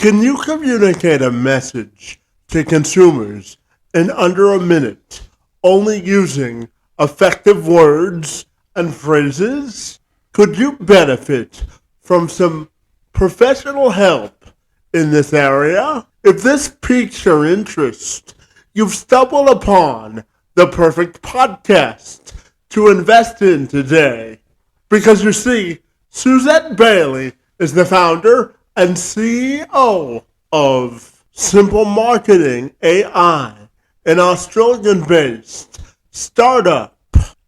Can you communicate a message to consumers in under a minute, only using effective words and phrases? Could you benefit from some professional help in this area? If this piques your interest, you've stumbled upon the perfect podcast to invest in today. Because you see, Suzette Bailey is the founder and CEO of SimpleMarketing.AI, an Australian-based startup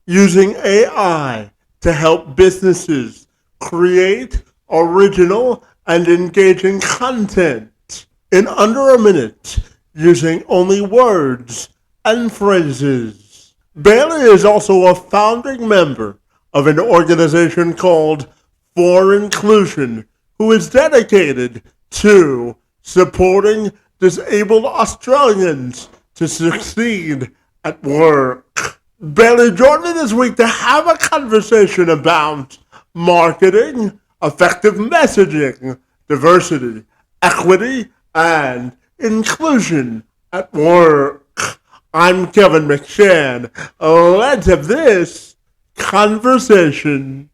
using AI to help businesses create original and engaging content in under a minute using only words and phrases. Bailey is also a founding member of an organization called For Inclusion, who is dedicated to supporting disabled Australians to succeed at work. Bailey joined me this week to have a conversation about marketing, effective messaging, diversity, equity, and inclusion at work. I'm Kevin McShann. Let's have this conversation.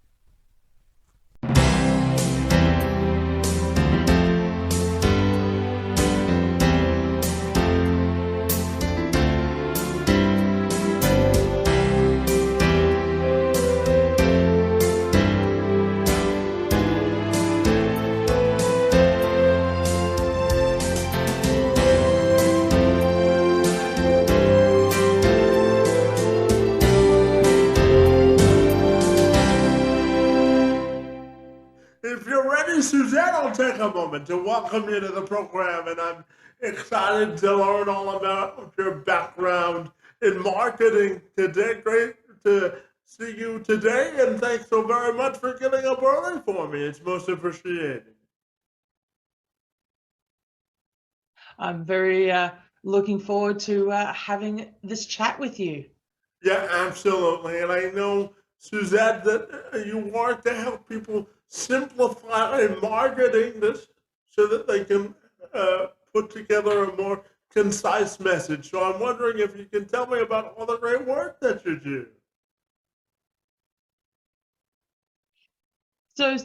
If you're ready, Suzette, I'll take a moment to welcome you to the program, and I'm excited to learn all about your background in marketing today. Great to see you today, and thanks so very much for getting up early for me. It's most appreciated. I'm very looking forward to having this chat with you. Yeah, absolutely. And I know, Suzette, that you want to help people simplify marketing this so that they can put together a more concise message. So I'm wondering if you can tell me about all the great work that you do. So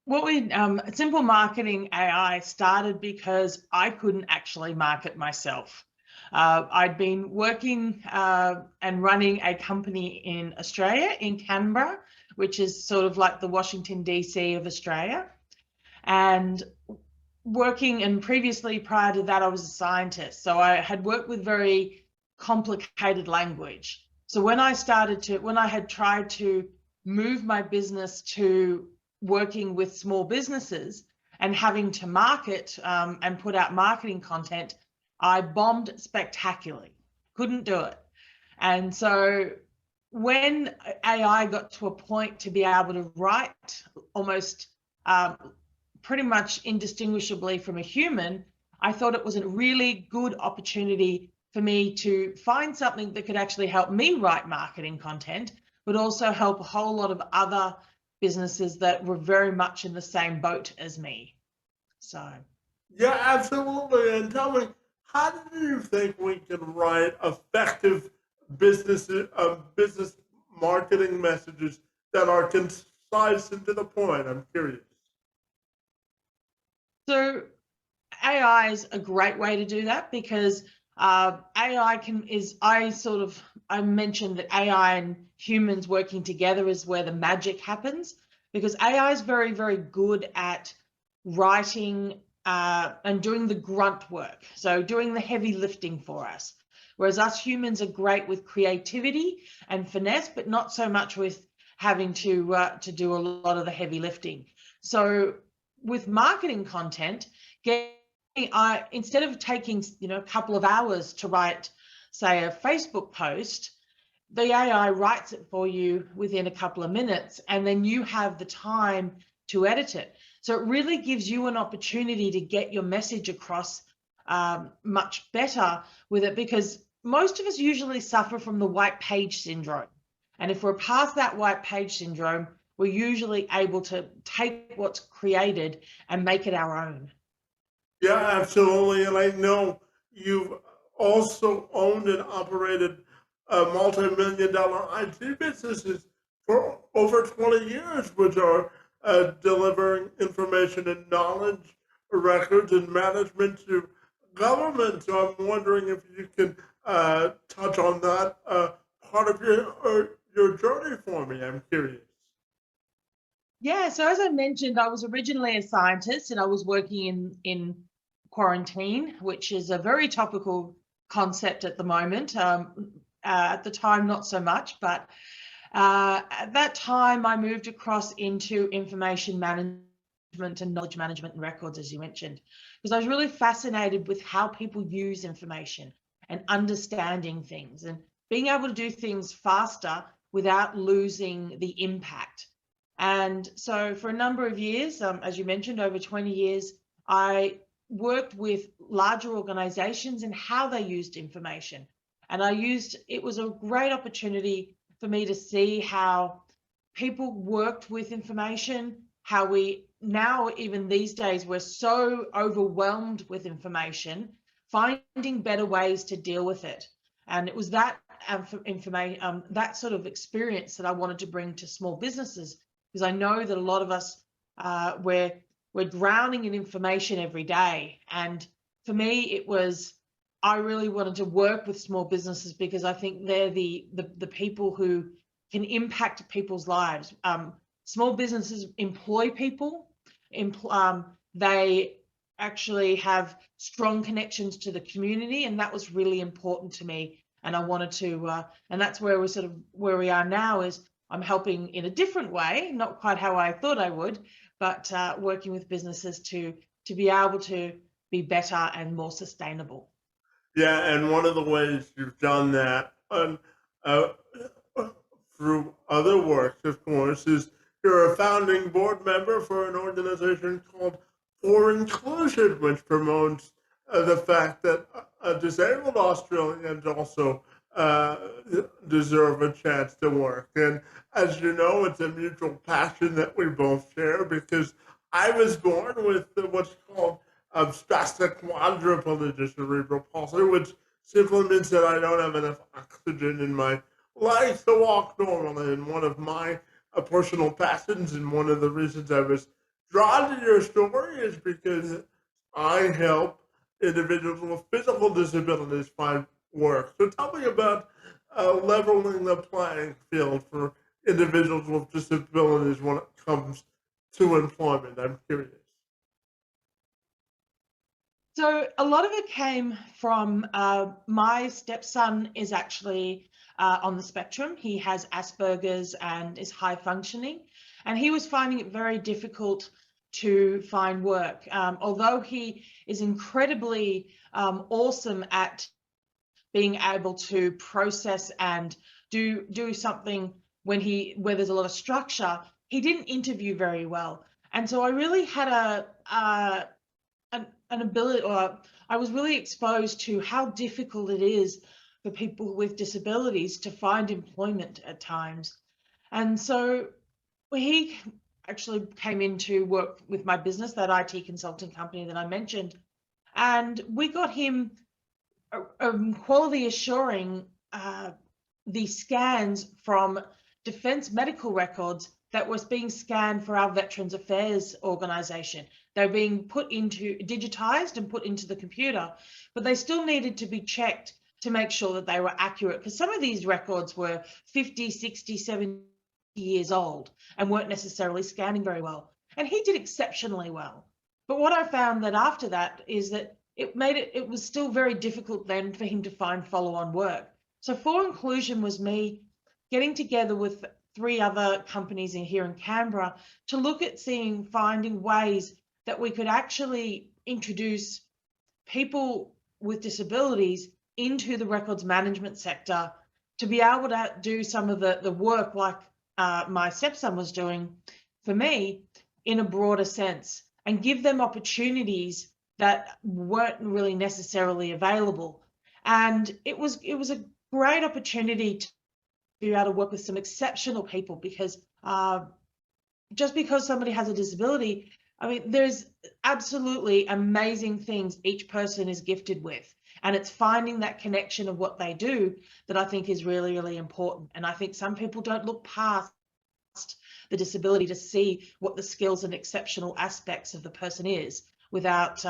what we Simple Marketing AI started because I couldn't actually market myself. I'd been working and running a company in Australia, in Canberra, which is sort of like the Washington, D.C. of Australia. And working, and previously prior to that, I was a scientist. So I had worked with very complicated language. So when I had tried to move my business to working with small businesses and having to market and put out marketing content, I bombed spectacularly, couldn't do it. And so when AI got to a point to be able to write almost pretty much indistinguishably from a human, I thought it was a really good opportunity for me to find something that could actually help me write marketing content, but also help a whole lot of other businesses that were very much in the same boat as me. So Yeah, absolutely. And tell me, how do you think we can write effective business marketing messages that are concise and to the point? I'm curious. So AI is a great way to do that because AI I mentioned that AI and humans working together is where the magic happens, because AI is very, very good at writing and doing the grunt work. So doing the heavy lifting for us. Whereas us humans are great with creativity and finesse, but not so much with having to do a lot of the heavy lifting. So with marketing content, instead of taking a couple of hours to write, say, a Facebook post, the AI writes it for you within a couple of minutes, and then you have the time to edit it. So it really gives you an opportunity to get your message across much better with it, because most of us usually suffer from the white page syndrome. And if we're past that white page syndrome, we're usually able to take what's created and make it our own. Yeah, absolutely. And I know you've also owned and operated multi-million dollar IT businesses for over 20 years, which are delivering information and knowledge, records, and management to government. So I'm wondering if you can touch on that part of your journey for me. I'm curious. Yeah, so as I mentioned, I was originally a scientist and I was working in quarantine, which is a very topical concept at the moment. At the time, not so much, but at that time, I moved across into information management and knowledge management and records, as you mentioned, because I was really fascinated with how people use information and understanding things and being able to do things faster without losing the impact. And so for a number of years, as you mentioned, over 20 years, I worked with larger organizations and how they used information. And it was a great opportunity for me to see how people worked with information, how we now, even these days, we're so overwhelmed with information, finding better ways to deal with it. And it was that information, that sort of experience that I wanted to bring to small businesses, because I know that a lot of us, we're drowning in information every day. And for me, I really wanted to work with small businesses because I think they're the people who can impact people's lives. Small businesses employ people. They actually have strong connections to the community, and that was really important to me. And I wanted to, and that's where we're sort of where we are now. Is I'm helping in a different way, not quite how I thought I would, but working with businesses to be able to be better and more sustainable. Yeah, and one of the ways you've done that uh, through other works, of course, is you're a founding board member for an organization called For Inclusion, which promotes the fact that disabled Australians also uh, deserve a chance to work. And as you know, it's a mutual passion that we both share because I was born with what's called spastic quadriplegia cerebral palsy, which simply means that I don't have enough oxygen in my legs to walk normally. And one of my personal passions and one of the reasons I was drawn to your story is because I help individuals with physical disabilities find work. So tell me about leveling the playing field for individuals with disabilities when it comes to employment. I'm curious. So a lot of it came from my stepson is actually on the spectrum. He has Asperger's and is high functioning, and he was finding it very difficult to find work. Although he is incredibly awesome at being able to process and do something where there's a lot of structure, he didn't interview very well. And so I really had an ability, or I was really exposed to how difficult it is for people with disabilities to find employment at times. And so he actually came in to work with my business, that IT consulting company that I mentioned, and we got him quality assuring the scans from defense medical records that was being scanned for our Veterans Affairs organization. They're being digitized and put into the computer, but they still needed to be checked to make sure that they were accurate, because some of these records were 50, 60, 70 years old and weren't necessarily scanning very well. And he did exceptionally well. But what I found that after that is that it was still very difficult then for him to find follow-on work. So For Inclusion was me getting together with 3 other companies here in Canberra to look at finding ways that we could actually introduce people with disabilities into the records management sector to be able to do some of the work like my stepson was doing for me in a broader sense, and give them opportunities that weren't really necessarily available. And it was a great opportunity to be able to work with some exceptional people, because just because somebody has a disability I mean, there's absolutely amazing things each person is gifted with. And it's finding that connection of what they do that I think is really, really important. And I think some people don't look past the disability to see what the skills and exceptional aspects of the person is without,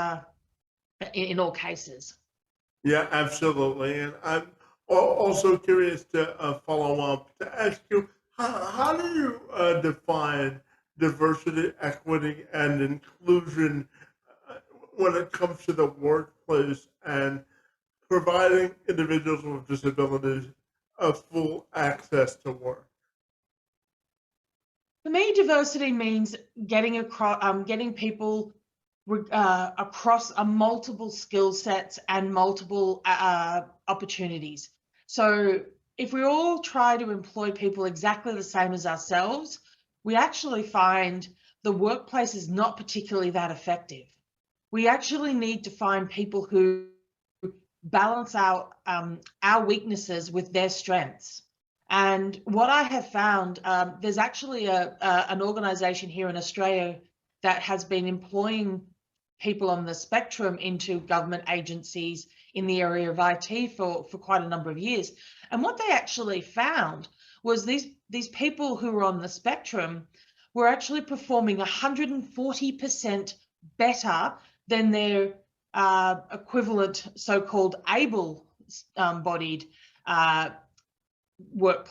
in all cases. Yeah, absolutely. And I'm also curious to follow up to ask you, how do you define diversity, equity, and inclusion uh, when it comes to the workplace and providing individuals with disabilities a full access to work? For me, diversity means getting across, getting people across a multiple skill sets and multiple opportunities. So if we all try to employ people exactly the same as ourselves, we actually find the workplace is not particularly that effective. We actually need to find people who balance our weaknesses with their strengths. And what I have found, there's actually an organization here in Australia that has been employing people on the spectrum into government agencies in the area of IT for quite a number of years. And what they actually found was these people who were on the spectrum were actually performing 140% better than their equivalent so-called able-bodied work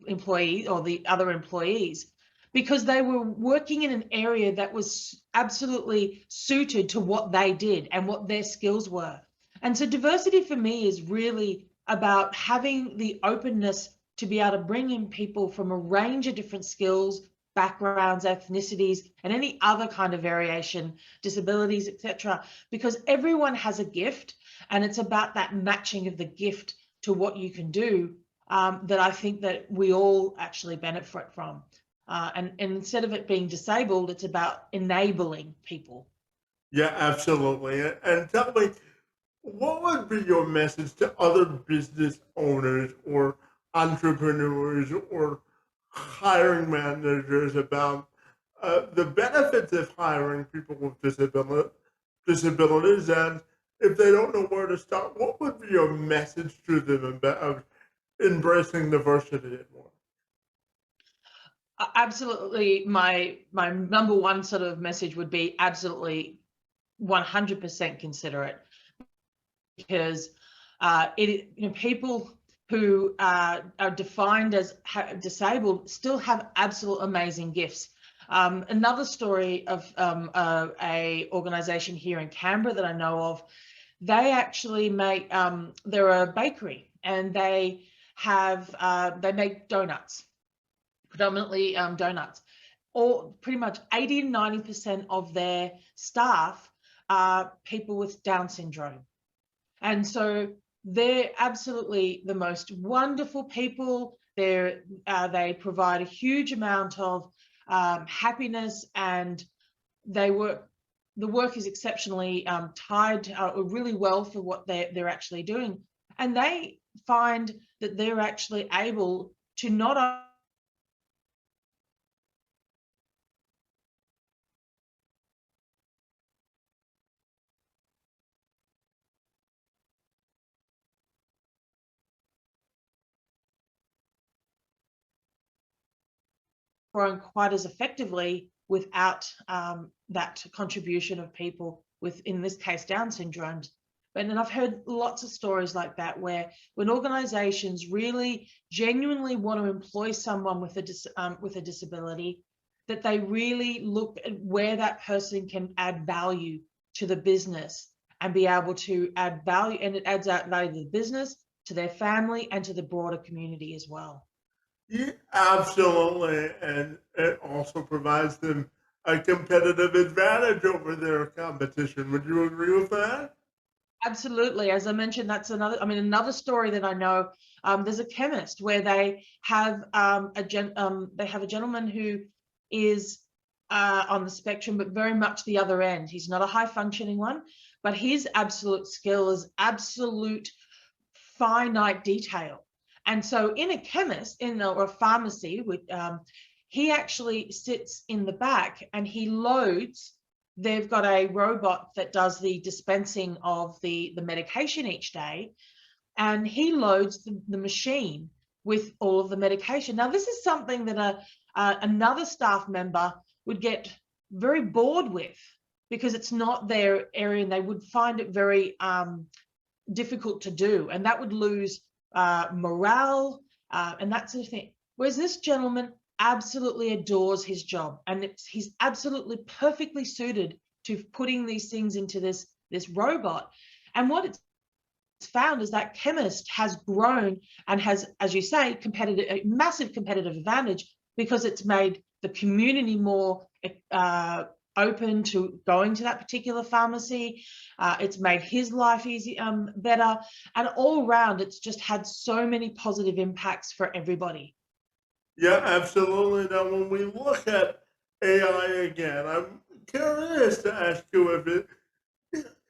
employee or the other employees, because they were working in an area that was absolutely suited to what they did and what their skills were. And so diversity for me is really about having the openness to be able to bring in people from a range of different skills, backgrounds, ethnicities, and any other kind of variation, disabilities, etc., because everyone has a gift, and it's about that matching of the gift to what you can do, that I think that we all actually benefit from. And instead of it being disabled, it's about enabling people. Yeah, absolutely. And tell me, what would be your message to other business owners or entrepreneurs or hiring managers about the benefits of hiring people with disabilities, and if they don't know where to start, what would be your message to them about embracing diversity at work? Absolutely, my number one sort of message would be absolutely 100% consider it, because people who are defined as disabled still have absolute amazing gifts. Another story of a organization here in Canberra that I know of, they actually make, they're a bakery, and they make donuts, predominantly donuts. Or pretty much 80 to 90% of their staff are people with Down syndrome. And so they're absolutely the most wonderful people. They provide a huge amount of happiness, and the work is exceptionally tied really well for what they're actually doing. And they find that they're actually able to not grown quite as effectively without that contribution of people with, in this case, Down syndromes. And I've heard lots of stories like that, where when organizations really genuinely want to employ someone with a disability, that they really look at where that person can add value to the business and be able to add value, and it adds out value to the business, to their family, and to the broader community as well. Yeah, absolutely. And it also provides them a competitive advantage over their competition. Would you agree with that? Absolutely. As I mentioned, that's another story that I know. There's a chemist where they have they have a gentleman who is on the spectrum, but very much the other end. He's not a high functioning one, but his absolute skill is absolute finite detail. And so in a chemist, or a pharmacy, he actually sits in the back and he loads they've got a robot that does the dispensing of the medication each day, and he loads the machine with all of the medication. Now, this is something that another staff member would get very bored with, because it's not their area and they would find it very difficult to do, and that would lose morale and that sort of thing. Whereas this gentleman absolutely adores his job, and he's absolutely perfectly suited to putting these things into this robot. And what it's found is that chemist has grown and has, as you say, a massive competitive advantage, because it's made the community more open to going to that particular pharmacy. It's made his life easy, better, and all around it's just had so many positive impacts for everybody. Yeah, absolutely. Now, when we look at AI again, I'm curious to ask you if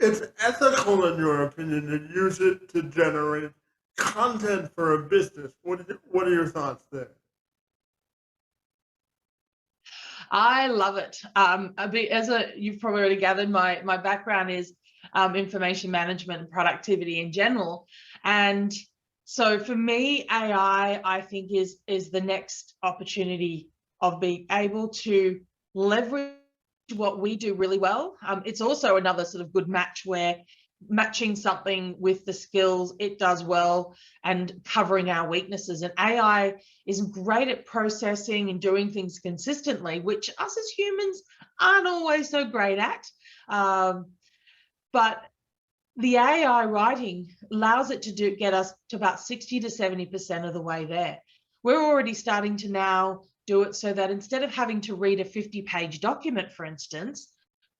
it's ethical, in your opinion, to use it to generate content for a business. What are your thoughts there? I love it. You've probably already gathered, my background is information management and productivity in general. And so for me, AI, I think, is the next opportunity of being able to leverage what we do really well. It's also another sort of good match, where matching something with the skills it does well and covering our weaknesses. And AI is great at processing and doing things consistently, which us as humans aren't always so great at. But the AI writing allows it to get us to about 60 to 70% of the way there. We're already starting to now do it so that instead of having to read a 50-page document, for instance,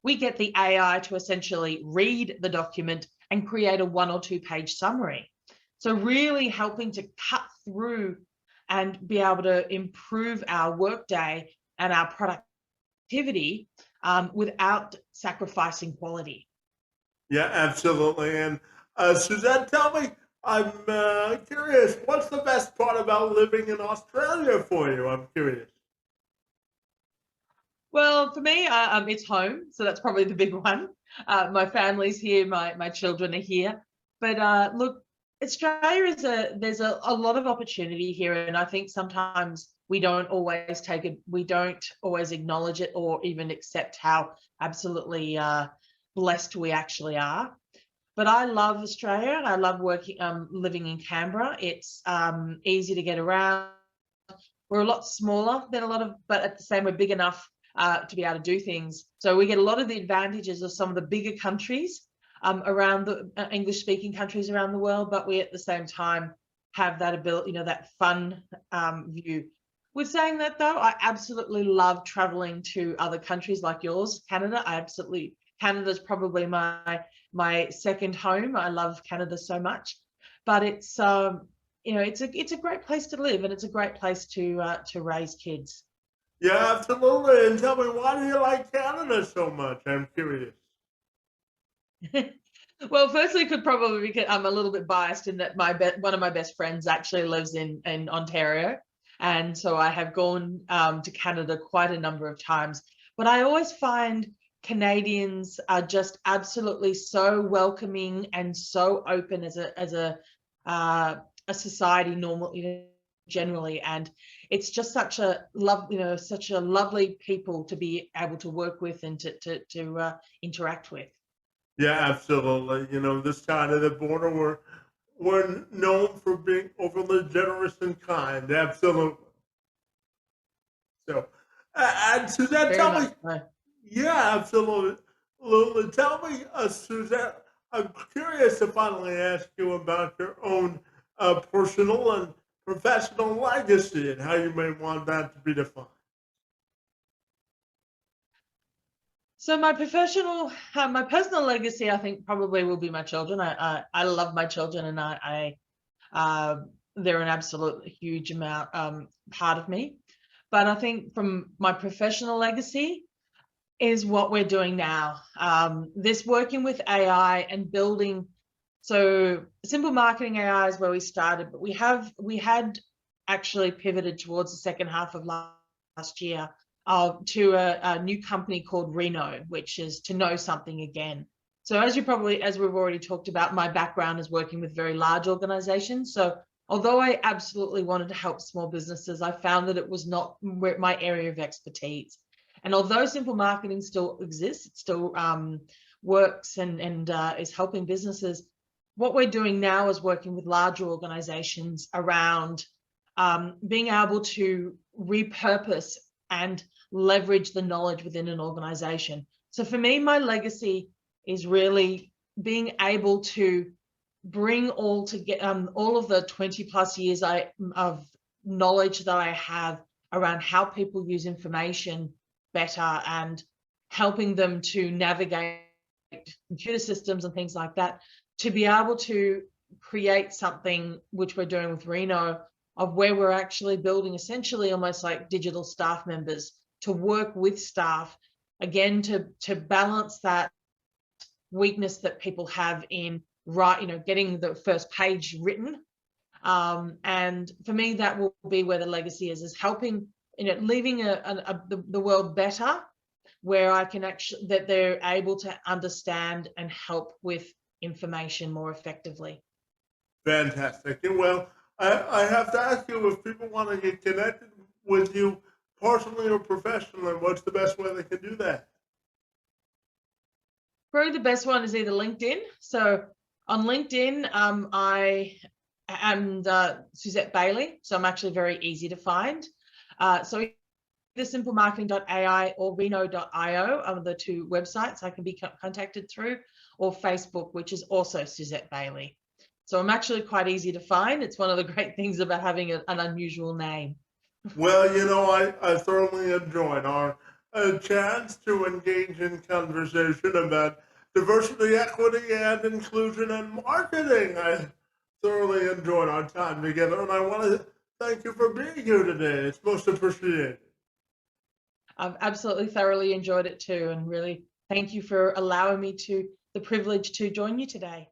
we get the AI to essentially read the document and create a 1 or 2 page summary. So really helping to cut through and be able to improve our workday and our productivity without sacrificing quality. Yeah, absolutely. And Suzette, tell me, I'm curious, what's the best part about living in Australia for you? I'm curious. Well, for me, it's home, so that's probably the big one. My family's here, my children are here. But look, Australia there's a lot of opportunity here, and I think sometimes we don't always acknowledge it or even accept how absolutely blessed we actually are. But I love Australia. I love living in Canberra. It's easy to get around. We're a lot smaller than but at the same, we're big enough to be able to do things. So we get a lot of the advantages of some of the bigger countries around the English-speaking countries around the world, but we at the same time have that ability, that fun view. With saying that, though, I absolutely love traveling to other countries like yours, Canada. Canada's probably my second home. I love Canada so much, but it's it's a great place to live, and it's a great place to raise kids. Yeah, absolutely. And tell me, why do you like Canada so much? I'm curious. Well, firstly, could probably because I'm a little bit biased in that one of my best friends actually lives in Ontario, and so I have gone to Canada quite a number of times. But I always find Canadians are just absolutely so welcoming and so open as a society generally, and it's just such a lovely people to be able to work with and to interact with. Yeah, absolutely. This side of the border, we're known for being overly generous and kind. Absolutely. So, and Suzette, Very tell me, much so. yeah, absolutely. Absolutely. Tell me, Suzette, I'm curious to finally ask you about your own personal and professional legacy and how you may want that to be defined. So my personal legacy, I think, probably will be my children. I love my children, and they're an absolute huge amount part of me. But I think from my professional legacy is what we're doing now. This working with AI and building. So SimpleMarketing.AI is where we started, but we had actually pivoted towards the second half of last year to a new company called Reno, which is to know something again. So as we've already talked about, my background is working with very large organizations. So although I absolutely wanted to help small businesses, I found that it was not my area of expertise. And although Simple Marketing still exists, it still works and is helping businesses, what we're doing now is working with larger organizations around being able to repurpose and leverage the knowledge within an organization. So for me, my legacy is really being able to bring all of the 20 plus years of knowledge that I have around how people use information better and helping them to navigate computer systems and things like that, to be able to create something which we're doing with Reno, of where we're actually building essentially almost like digital staff members to work with staff, again, to balance that weakness that people have in getting the first page written. And for me, that will be where the legacy is helping, leaving the world better, where I can that they're able to understand and help with information more effectively. Fantastic. And well, I have to ask you, if people want to get connected with you personally or professionally, what's the best way they can do that? Probably the best one is either LinkedIn. So on LinkedIn, I am Suzette Bailey. So I'm actually very easy to find. So either SimpleMarketing.AI or Reno.io are the two websites I can be contacted through, or Facebook, which is also Suzette Bailey. So I'm actually quite easy to find. It's one of the great things about having an unusual name. Well, I thoroughly enjoyed our chance to engage in conversation about diversity, equity, and inclusion and marketing. I thoroughly enjoyed our time together, and I want to thank you for being here today. It's most appreciated. I've absolutely thoroughly enjoyed it too, and really thank you for allowing me the privilege to join you today.